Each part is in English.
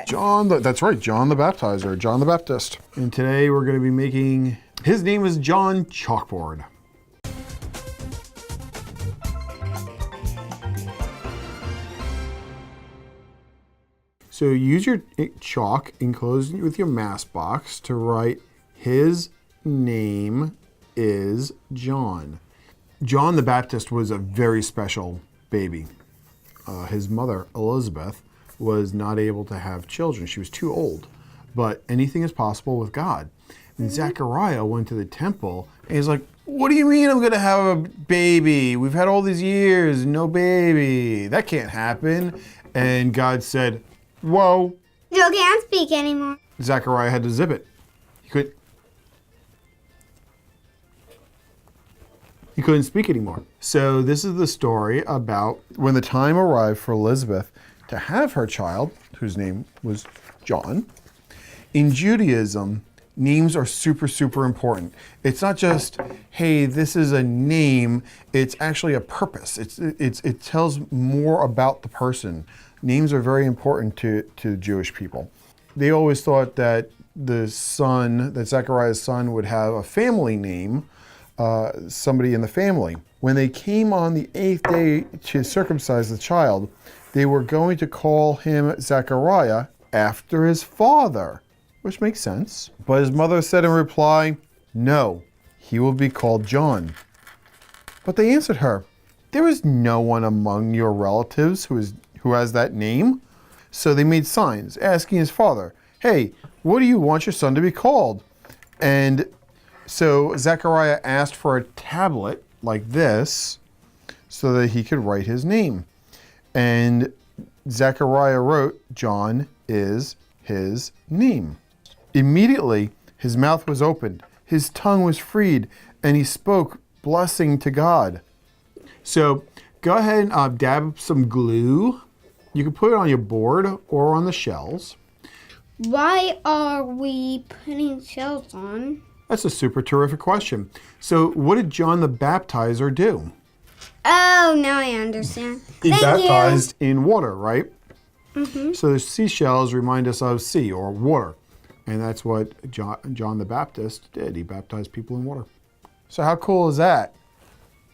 That's right, John the Baptizer, John the Baptist. And today we're going to be making, his name is John Chalkboard. So use your chalk enclosed with your mass box to write his name is John. John the Baptist was a very special baby. His mother, Elizabeth, was not able to have children. She was too old. But anything is possible with God. And Zechariah went to the temple and he's like, what do you mean I'm going to have a baby? We've had all these years, no baby. That can't happen. And God said, whoa. You can't speak anymore. Zechariah had to zip it. He couldn't speak anymore. So this is the story about when the time arrived for Elizabeth to have her child, whose name was John. In Judaism, names are super, super important. It's not just, hey, this is a name. It's actually a purpose. It tells more about the person. Names are very important to Jewish people. They always thought that that Zechariah's son would have a family name, somebody in the family. When they came on the 8th day to circumcise the child, they were going to call him Zechariah after his father, which makes sense. But his mother said in reply, no, he will be called John. But they answered her, there is no one among your relatives who has that name. So they made signs asking his father, hey, what do you want your son to be called? And so Zechariah asked for a tablet like this so that he could write his name. And Zechariah wrote, John is his name. Immediately, his mouth was opened, his tongue was freed, and he spoke blessing to God. So go ahead and dab some glue. You can put it on your board or on the shells. Why are we putting shells on? That's a super terrific question. So what did John the Baptizer do? Oh, now I understand. He Thank baptized in water, right? Mm-hmm. So the seashells remind us of sea or water. And that's what John the Baptist did. He baptized people in water. So how cool is that?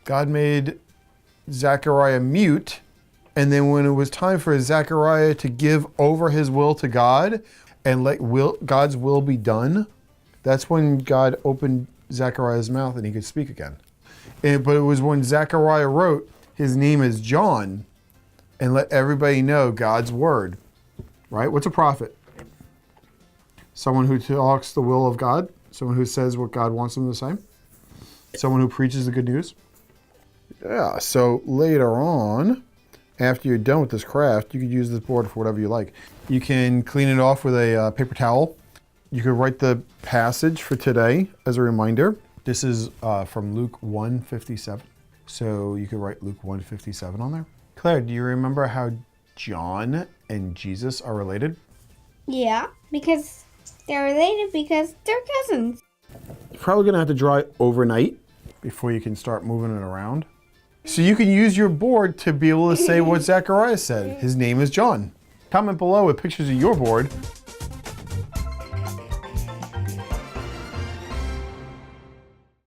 God made Zechariah mute. And then when it was time for Zechariah to give over his will to God and let God's will be done, that's when God opened Zechariah's mouth and he could speak again. But it was when Zechariah wrote, his name is John, and let everybody know God's word, right? What's a prophet? Someone who talks the will of God, someone who says what God wants them to say, someone who preaches the good news. Yeah, so later on, after you're done with this craft, you could use this board for whatever you like. You can clean it off with a paper towel. You could write the passage for today as a reminder. This is from Luke 1:57. So you could write Luke 1:57 on there. Claire, do you remember how John and Jesus are related? Yeah, because they're related because they're cousins. You're probably gonna have to draw it overnight before you can start moving it around. So you can use your board to be able to say what Zechariah said. His name is John. Comment below with pictures of your board